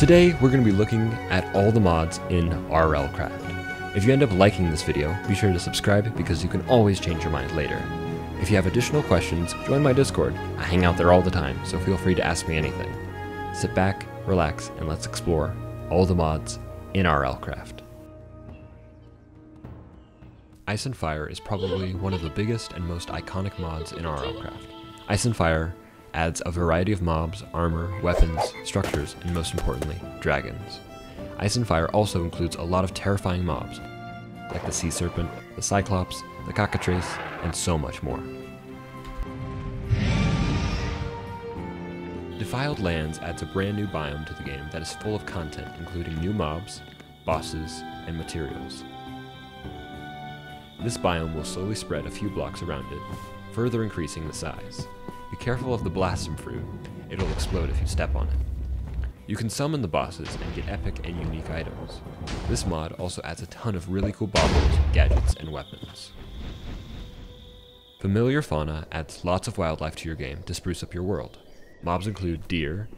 Today, we're going to be looking at all the mods in RLCraft. If you end up liking this video, be sure to subscribe because you can always change your mind later. If you have additional questions, join my Discord. I hang out there all the time, so feel free to ask me anything. Sit back, relax, and let's explore all the mods in RLCraft. Ice and Fire is probably one of the biggest and most iconic mods in RLCraft. Ice and Fire adds a variety of mobs, armor, weapons, structures, and most importantly, dragons. Ice and Fire also includes a lot of terrifying mobs, like the Sea Serpent, the Cyclops, the Cockatrice, and so much more. Defiled Lands adds a brand new biome to the game that is full of content, including new mobs, bosses, and materials. This biome will slowly spread a few blocks around it, further increasing the size. Be careful of the Blossom Fruit, it'll explode if you step on it. You can summon the bosses and get epic and unique items. This mod also adds a ton of really cool baubles, gadgets, and weapons. Familiar Fauna adds lots of wildlife to your game to spruce up your world. Mobs include deer,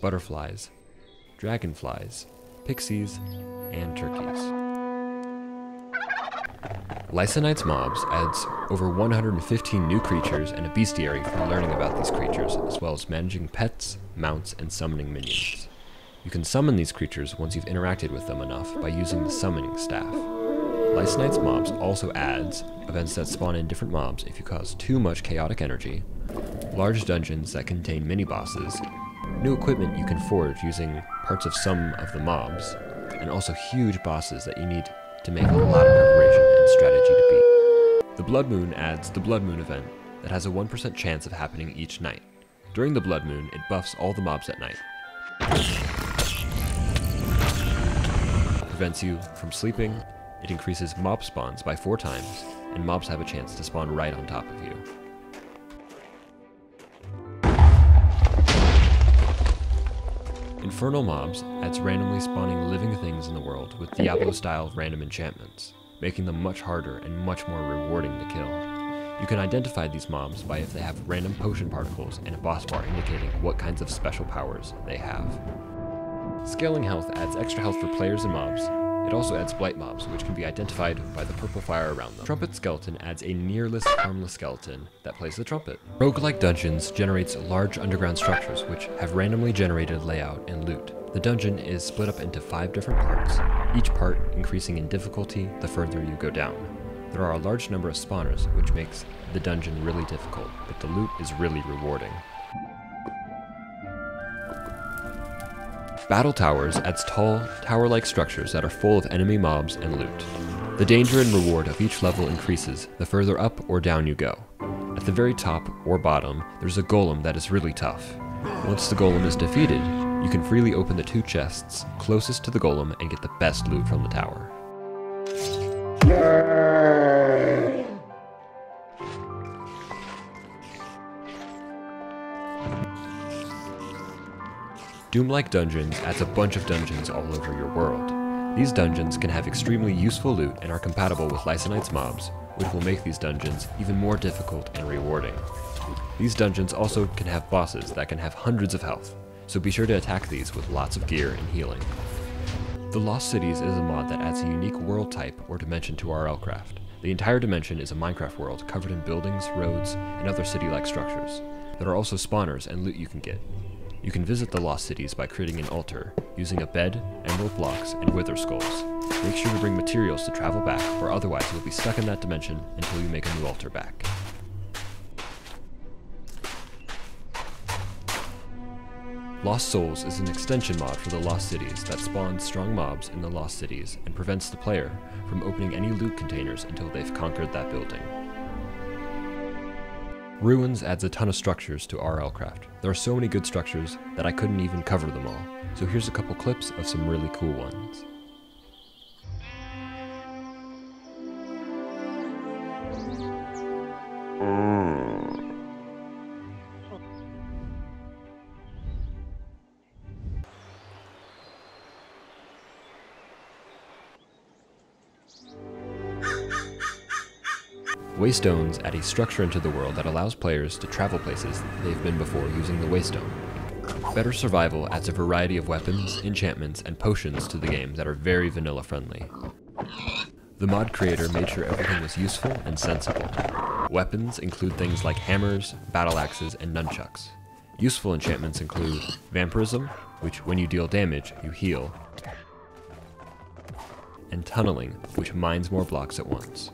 butterflies, dragonflies, pixies, and turkeys. Lysonite's mobs adds over 115 new creatures and a bestiary for learning about these creatures, as well as managing pets, mounts, and summoning minions. You can summon these creatures once you've interacted with them enough by using the summoning staff. Lysonite's mobs also adds events that spawn in different mobs if you cause too much chaotic energy, large dungeons that contain mini-bosses, new equipment you can forge using parts of some of the mobs, and also huge bosses that you need to make a lot of preparation and strategy to beat. The Blood Moon adds the Blood Moon event that has a 1% chance of happening each night. During the Blood Moon, it buffs all the mobs at night. Prevents you from sleeping, it increases mob spawns by 4 times, and mobs have a chance to spawn right on top of you. Infernal Mobs adds randomly spawning living things in the world with Diablo-style random enchantments, making them much harder and much more rewarding to kill. You can identify these mobs by if they have random potion particles and a boss bar indicating what kinds of special powers they have. Scaling Health adds extra health for players and mobs. It also adds blight mobs, which can be identified by the purple fire around them. Trumpet Skeleton adds a nearless, harmless skeleton that plays the trumpet. Roguelike Dungeons generates large underground structures which have randomly generated layout and loot. The dungeon is split up into 5 different parts, each part increasing in difficulty the further you go down. There are a large number of spawners, which makes the dungeon really difficult, but the loot is really rewarding. Battle Towers adds tall, tower-like structures that are full of enemy mobs and loot. The danger and reward of each level increases the further up or down you go. At the very top or bottom, there's a golem that is really tough. Once the golem is defeated, you can freely open the 2 chests closest to the golem and get the best loot from the tower. Doom-like Dungeons adds a bunch of dungeons all over your world. These dungeons can have extremely useful loot and are compatible with Lysonite's mobs, which will make these dungeons even more difficult and rewarding. These dungeons also can have bosses that can have hundreds of health, so be sure to attack these with lots of gear and healing. The Lost Cities is a mod that adds a unique world type or dimension to RLCraft. The entire dimension is a Minecraft world covered in buildings, roads, and other city-like structures. There are also spawners and loot you can get. You can visit the Lost Cities by creating an altar, using a bed, emerald blocks, and wither skulls. Make sure to bring materials to travel back, or otherwise you'll be stuck in that dimension until you make a new altar back. Lost Souls is an extension mod for the Lost Cities that spawns strong mobs in the Lost Cities and prevents the player from opening any loot containers until they've conquered that building. Ruins adds a ton of structures to RLCraft. There are so many good structures that I couldn't even cover them all, so here's a couple clips of some really cool ones. Waystones add a structure into the world that allows players to travel places they've been before using the waystone. Better Survival adds a variety of weapons, enchantments, and potions to the game that are very vanilla friendly. The mod creator made sure everything was useful and sensible. Weapons include things like hammers, battle axes, and nunchucks. Useful enchantments include Vampirism, which when you deal damage, you heal, and Tunneling, which mines more blocks at once.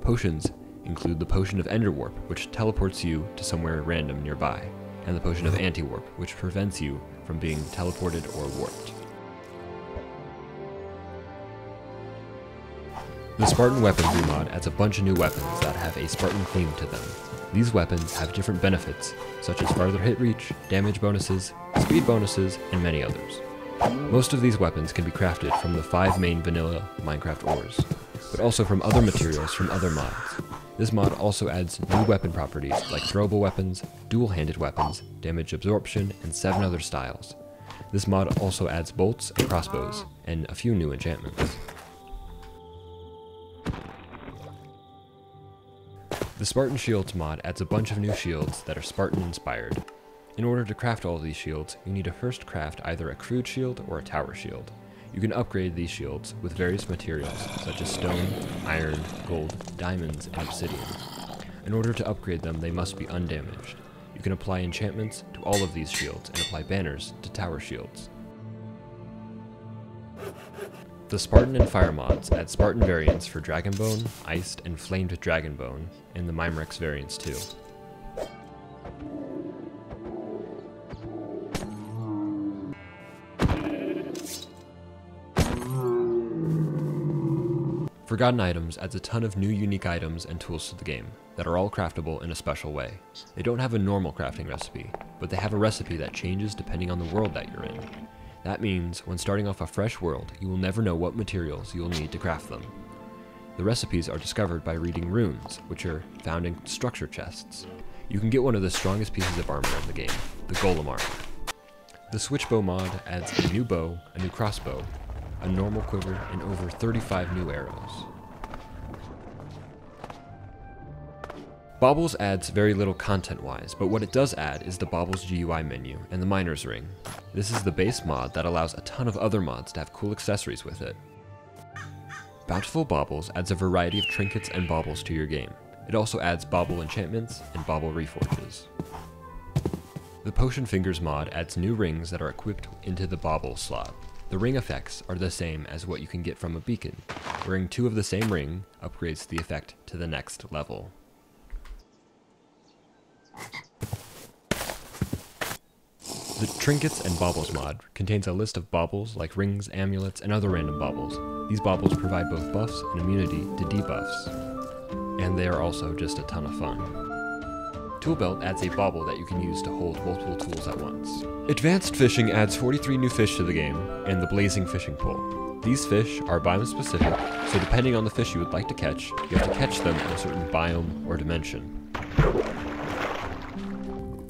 Potions include the Potion of Enderwarp, which teleports you to somewhere random nearby, and the Potion of Anti-Warp, which prevents you from being teleported or warped. The Spartan Weapons mod adds a bunch of new weapons that have a Spartan theme to them. These weapons have different benefits, such as farther hit reach, damage bonuses, speed bonuses, and many others. Most of these weapons can be crafted from the 5 main vanilla Minecraft ores, but also from other materials from other mods. This mod also adds new weapon properties like throwable weapons, dual-handed weapons, damage absorption, and 7 other styles. This mod also adds bolts and crossbows, and a few new enchantments. The Spartan Shields mod adds a bunch of new shields that are Spartan inspired. In order to craft all of these shields, you need to first craft either a crude shield or a tower shield. You can upgrade these shields with various materials such as stone, iron, gold, diamonds, and obsidian. In order to upgrade them, they must be undamaged. You can apply enchantments to all of these shields and apply banners to tower shields. The Spartan and Fire mods add Spartan variants for Dragonbone, Iced, and Flamed Dragonbone, and the Mimrex variants too. Forgotten Items adds a ton of new unique items and tools to the game that are all craftable in a special way. They don't have a normal crafting recipe, but they have a recipe that changes depending on the world that you're in. That means when starting off a fresh world, you will never know what materials you will need to craft them. The recipes are discovered by reading runes, which are found in structure chests. You can get one of the strongest pieces of armor in the game, the Golem armor. The Switchbow mod adds a new bow, a new crossbow, a normal quiver, and over 35 new arrows. Baubles adds very little content-wise, but what it does add is the Baubles GUI menu and the Miner's Ring. This is the base mod that allows a ton of other mods to have cool accessories with it. Bountiful Baubles adds a variety of trinkets and baubles to your game. It also adds bauble enchantments and bauble reforges. The Potion Fingers mod adds new rings that are equipped into the bauble slot. The ring effects are the same as what you can get from a beacon. Wearing 2 of the same ring upgrades the effect to the next level. The Trinkets and Baubles mod contains a list of baubles like rings, amulets, and other random baubles. These baubles provide both buffs and immunity to debuffs, and they are also just a ton of fun. Tool Belt adds a bauble that you can use to hold multiple tools at once. Advanced Fishing adds 43 new fish to the game, and the Blazing Fishing Pole. These fish are biome specific, so depending on the fish you would like to catch, you have to catch them in a certain biome or dimension.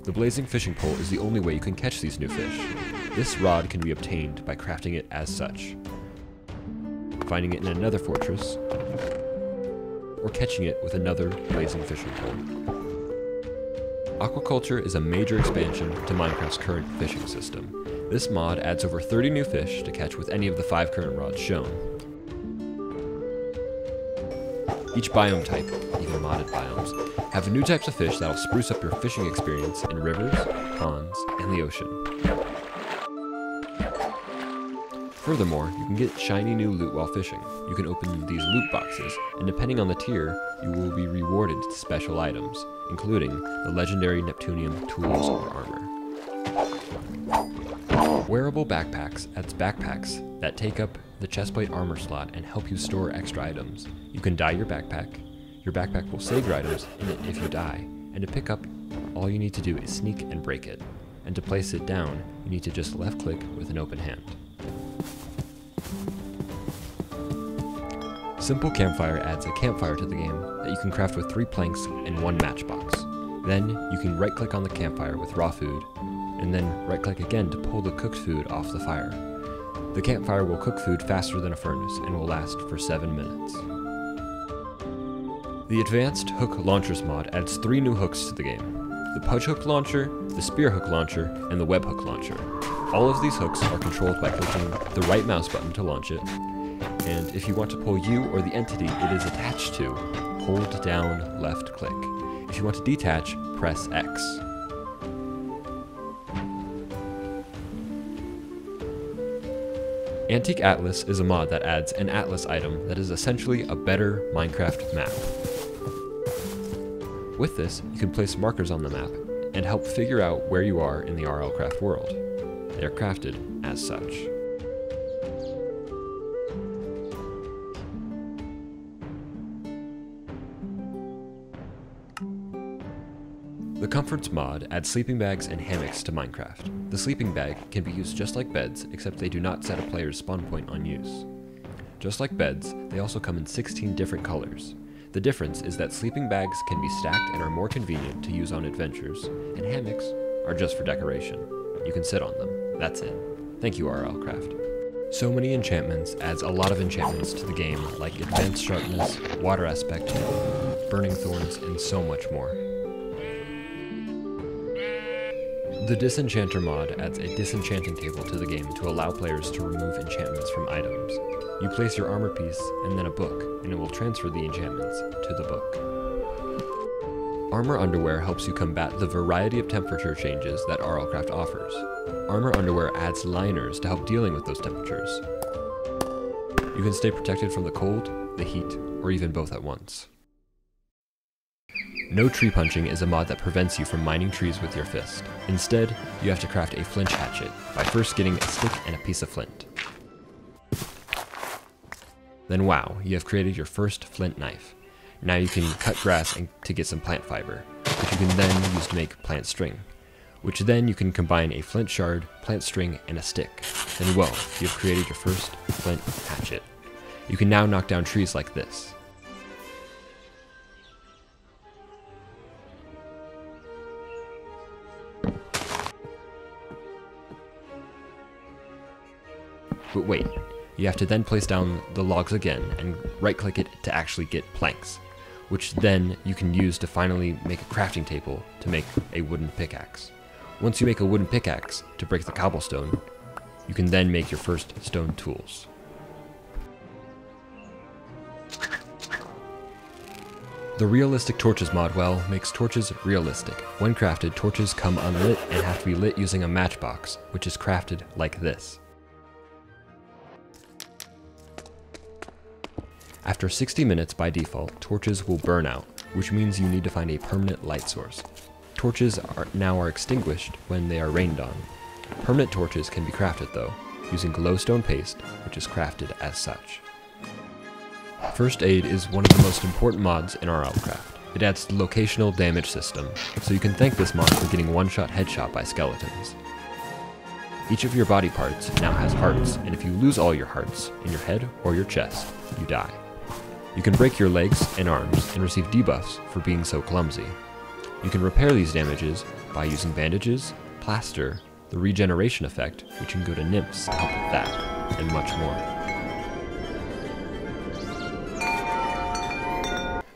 The Blazing Fishing Pole is the only way you can catch these new fish. This rod can be obtained by crafting it as such, finding it in another fortress, or catching it with another Blazing Fishing Pole. Aquaculture is a major expansion to Minecraft's current fishing system. This mod adds over 30 new fish to catch with any of the 5 current rods shown. Each biome type, even modded biomes, have new types of fish that'll spruce up your fishing experience in rivers, ponds, and the ocean. Furthermore, you can get shiny new loot while fishing. You can open these loot boxes, and depending on the tier, you will be rewarded special items, including the legendary Neptunium tools or armor. Wearable Backpacks adds backpacks that take up the chestplate armor slot and help you store extra items. You can dye your backpack will save your items in it if you die, and to pick up, all you need to do is sneak and break it, and to place it down, you need to just left click with an open hand. Simple Campfire adds a campfire to the game that you can craft with 3 planks and 1 matchbox. Then you can right click on the campfire with raw food, and then right click again to pull the cooked food off the fire. The campfire will cook food faster than a furnace and will last for 7 minutes. The Advanced Hook Launchers mod adds 3 new hooks to the game. the pudge hook launcher, the spear hook launcher, and the web hook launcher. All of these hooks are controlled by clicking the right mouse button to launch it, and if you want to pull you or the entity it is attached to, hold down left click. If you want to detach, press X. Antique Atlas is a mod that adds an atlas item that is essentially a better Minecraft map. With this, you can place markers on the map and help figure out where you are in the RLCraft world. They are crafted as such. The Comforts mod adds sleeping bags and hammocks to Minecraft. The sleeping bag can be used just like beds, except they do not set a player's spawn point on use. Just like beds, they also come in 16 different colors. The difference is that sleeping bags can be stacked and are more convenient to use on adventures, and hammocks are just for decoration. You can sit on them. That's it. Thank you, RLCraft. So Many Enchantments adds a lot of enchantments to the game, like Advanced Sharpness, Water Aspect, Burning Thorns, and so much more. The Disenchanter mod adds a disenchanting table to the game to allow players to remove enchantments from items. You place your armor piece and then a book, and it will transfer the enchantments to the book. Armor Underwear helps you combat the variety of temperature changes that RLCraft offers. Armor Underwear adds liners to help dealing with those temperatures. You can stay protected from the cold, the heat, or even both at once. No Tree Punching is a mod that prevents you from mining trees with your fist. Instead, you have to craft a flint hatchet by first getting a stick and a piece of flint. Then wow, you have created your first flint knife. Now you can cut grass to get some plant fiber, which you can then use to make plant string, which then you can combine a flint shard, plant string, and a stick. Then whoa, you have created your first flint hatchet. You can now knock down trees like this. But wait, you have to then place down the logs again and right-click it to actually get planks, which then you can use to finally make a crafting table to make a wooden pickaxe. Once you make a wooden pickaxe to break the cobblestone, you can then make your first stone tools. The Realistic Torches mod, well, makes torches realistic. When crafted, torches come unlit and have to be lit using a matchbox, which is crafted like this. After 60 minutes by default, torches will burn out, which means you need to find a permanent light source. Torches now are extinguished when they are rained on. Permanent torches can be crafted though, using glowstone paste, which is crafted as such. First Aid is one of the most important mods in RLCraft. It adds the locational damage system, so you can thank this mod for getting one-shot headshot by skeletons. Each of your body parts now has hearts, and if you lose all your hearts in your head or your chest, you die. You can break your legs and arms and receive debuffs for being so clumsy. You can repair these damages by using bandages, plaster, the regeneration effect, which can go to nymphs to help with that, and much more.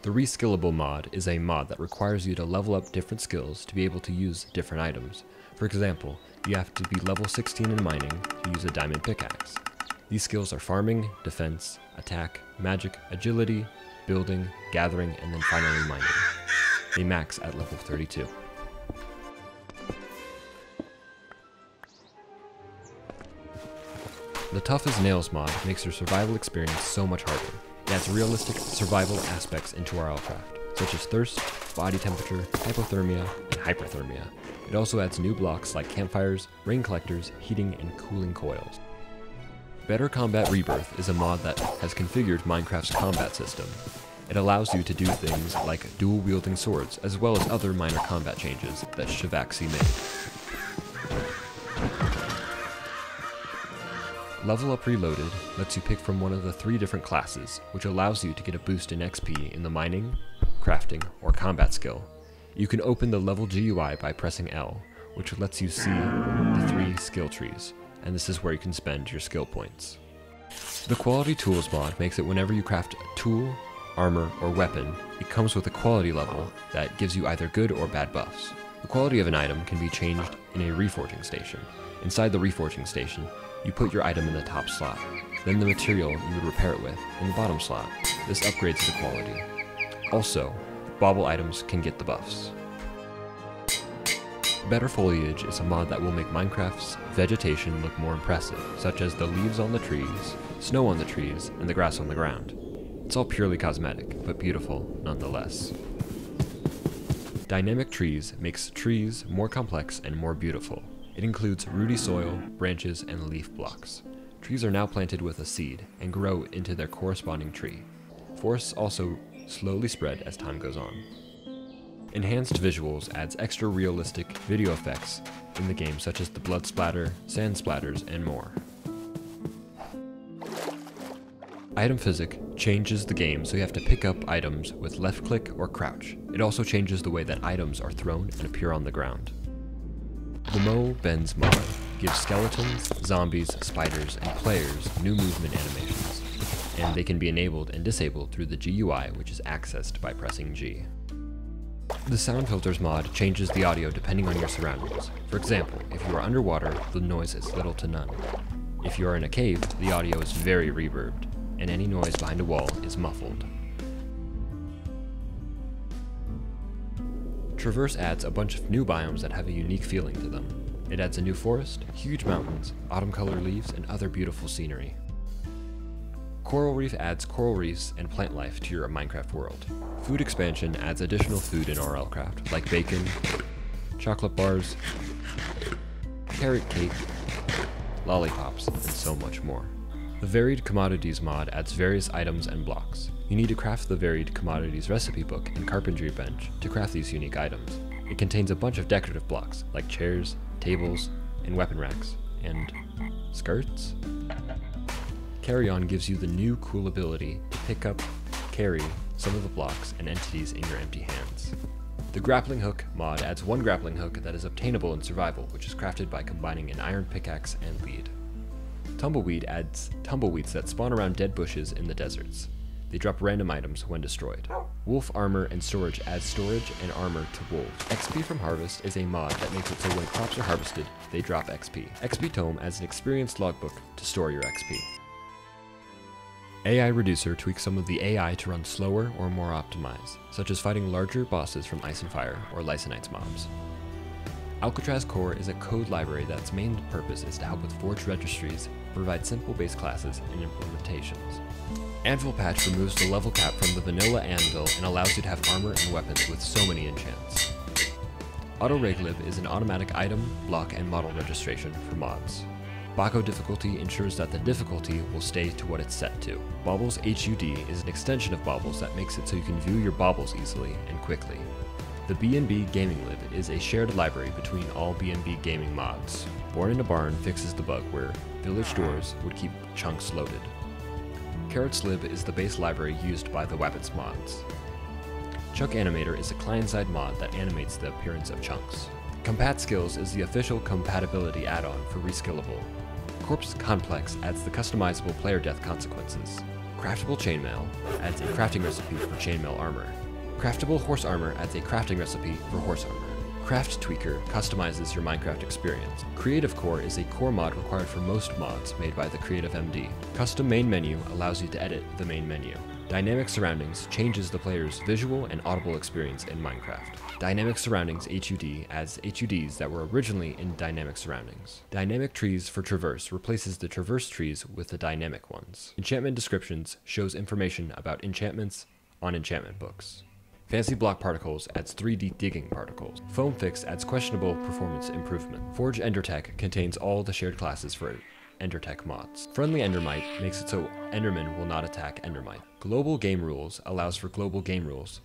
The Reskillable mod is a mod that requires you to level up different skills to be able to use different items. For example, you have to be level 16 in mining to use a diamond pickaxe. These skills are farming, defense, attack, magic, agility, building, gathering, and then finally mining. They max at level 32. The Tough as Nails mod makes your survival experience so much harder. It adds realistic survival aspects into RLCraft, such as thirst, body temperature, hypothermia, and hyperthermia. It also adds new blocks like campfires, rain collectors, heating, and cooling coils. Better Combat Rebirth is a mod that has configured Minecraft's combat system. It allows you to do things like dual-wielding swords, as well as other minor combat changes that Shivaxi made. Level Up Reloaded lets you pick from one of the 3 different classes, which allows you to get a boost in XP in the mining, crafting, or combat skill. You can open the level GUI by pressing L, which lets you see the 3 skill trees, and this is where you can spend your skill points. The Quality Tools mod makes it whenever you craft a tool, armor, or weapon, it comes with a quality level that gives you either good or bad buffs. The quality of an item can be changed in a reforging station. Inside the reforging station, you put your item in the top slot, then the material you would repair it with in the bottom slot. This upgrades the quality. Also, bauble items can get the buffs. Better Foliage is a mod that will make Minecraft's vegetation look more impressive, such as the leaves on the trees, snow on the trees, and the grass on the ground. It's all purely cosmetic, but beautiful nonetheless. Dynamic Trees makes trees more complex and more beautiful. It includes rooty soil, branches, and leaf blocks. Trees are now planted with a seed and grow into their corresponding tree. Forests also slowly spread as time goes on. Enhanced Visuals adds extra realistic video effects in the game, such as the blood splatter, sand splatters, and more. Item Physic changes the game so you have to pick up items with left click or crouch. It also changes the way that items are thrown and appear on the ground. The moretingz mod gives skeletons, zombies, spiders, and players new movement animations, and they can be enabled and disabled through the GUI, which is accessed by pressing G. The Sound Filters mod changes the audio depending on your surroundings. For example, if you are underwater, the noise is little to none. If you are in a cave, the audio is very reverbed, and any noise behind a wall is muffled. Traverse adds a bunch of new biomes that have a unique feeling to them. It adds a new forest, huge mountains, autumn colored leaves, and other beautiful scenery. Coral Reef adds coral reefs and plant life to your Minecraft world. Food Expansion adds additional food in RLCraft, like bacon, chocolate bars, carrot cake, lollipops, and so much more. The Varied Commodities mod adds various items and blocks. You need to craft the Varied Commodities recipe book and carpentry bench to craft these unique items. It contains a bunch of decorative blocks, like chairs, tables, and weapon racks, and skirts? Carry On gives you the new cool ability to pick up, carry some of the blocks and entities in your empty hands. The Grappling Hook mod adds one grappling hook that is obtainable in survival, which is crafted by combining an iron pickaxe and lead. Tumbleweed adds tumbleweeds that spawn around dead bushes in the deserts. They drop random items when destroyed. Wolf Armor and Storage adds storage and armor to wolves. XP from Harvest is a mod that makes it so when crops are harvested, they drop XP. XP Tome adds an experience logbook to store your XP. AI Reducer tweaks some of the AI to run slower or more optimized, such as fighting larger bosses from Ice and Fire or Lysinites mobs. Alcatraz Core is a code library that's main purpose is to help with forged registries, provide simple base classes and implementations. Anvil Patch removes the level cap from the vanilla anvil and allows you to have armor and weapons with so many enchants. Auto-Reglib is an automatic item, block, and model registration for mods. Baco Difficulty ensures that the difficulty will stay to what it's set to. Baubles HUD is an extension of Baubles that makes it so you can view your baubles easily and quickly. The B&B Gaming Lib is a shared library between all B&B gaming mods. Born in a Barn fixes the bug where village doors would keep chunks loaded. Carrots Lib is the base library used by the Wabbits mods. Chuck Animator is a client-side mod that animates the appearance of chunks. Compat Skills is the official compatibility add-on for Reskillable. Corpse Complex adds the customizable player death consequences. Craftable Chainmail adds a crafting recipe for chainmail armor. Craftable Horse Armor adds a crafting recipe for horse armor. Craft Tweaker customizes your Minecraft experience. Creative Core is a core mod required for most mods made by the Creative MD. Custom Main Menu allows you to edit the main menu. Dynamic Surroundings changes the player's visual and audible experience in Minecraft. Dynamic Surroundings HUD adds HUDs that were originally in Dynamic Surroundings. Dynamic Trees for Traverse replaces the Traverse trees with the dynamic ones. Enchantment Descriptions shows information about enchantments on enchantment books. Fancy Block Particles adds 3D digging particles. Foam Fix adds questionable performance improvement. Forge Endertech contains all the shared classes for Endertech mods. Friendly Endermite makes it so Enderman will not attack Endermite. Global Game Rules allows for global game rules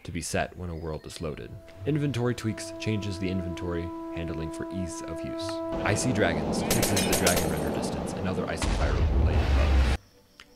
to be set when a world is loaded. Inventory Tweaks changes the inventory handling for ease of use. Icy Dragons fixes the dragon render distance and other Ice and Fire related bugs.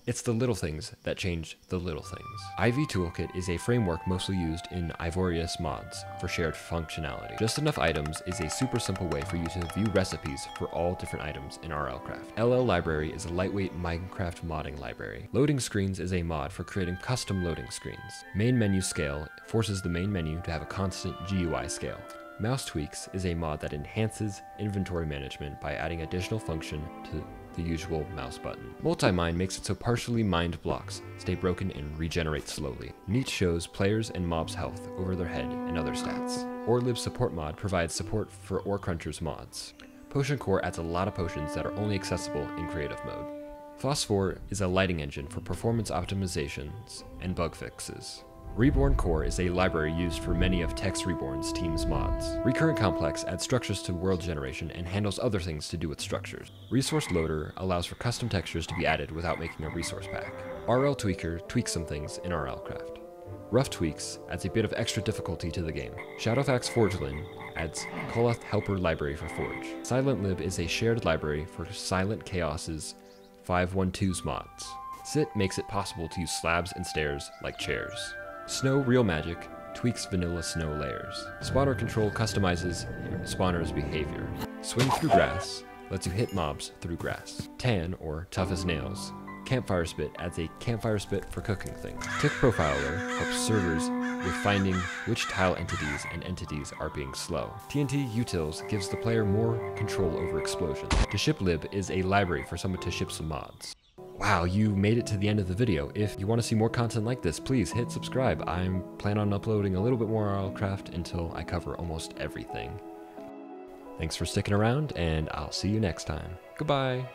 It's the little things that change the little things. Ivy Toolkit is a framework mostly used in Ivorius mods for shared functionality. Just Enough Items is a super simple way for you to view recipes for all different items in RLCraft. LL Library is a lightweight Minecraft modding library. Loading Screens is a mod for creating custom loading screens. Main Menu Scale forces the main menu to have a constant GUI scale. Mouse Tweaks is a mod that enhances inventory management by adding additional function to the usual mouse button. Multi-mine makes it so partially mined blocks stay broken and regenerate slowly. Neat shows players and mobs' health over their head and other stats. Orelib support mod provides support for Ore Cruncher's mods. Potion Core adds a lot of potions that are only accessible in creative mode. Phosphor is a lighting engine for performance optimizations and bug fixes. Reborn Core is a library used for many of Tex Reborn's team's mods. Recurrent Complex adds structures to world generation and handles other things to do with structures. Resource Loader allows for custom textures to be added without making a resource pack. RL Tweaker tweaks some things in RLCraft. Rough Tweaks adds a bit of extra difficulty to the game. Shadowfax Forgelin adds Koloth Helper Library for Forge. Silent Lib is a shared library for Silent Chaos's 512's mods. Sit makes it possible to use slabs and stairs like chairs. Snow Real Magic tweaks vanilla snow layers. Spawner Control customizes spawners' behavior. Swing Through Grass lets you hit mobs through grass. Tan, or Tough as Nails, Campfire Spit adds a campfire spit for cooking things. Tick Profiler helps servers with finding which tile entities and entities are being slow. TNT Utils gives the player more control over explosions. To Ship Lib is a library for someone to ship some mods. Wow, you made it to the end of the video. If you want to see more content like this, please hit subscribe. I'm planning on uploading a little bit more RLCraft until I cover almost everything. Thanks for sticking around, and I'll see you next time. Goodbye!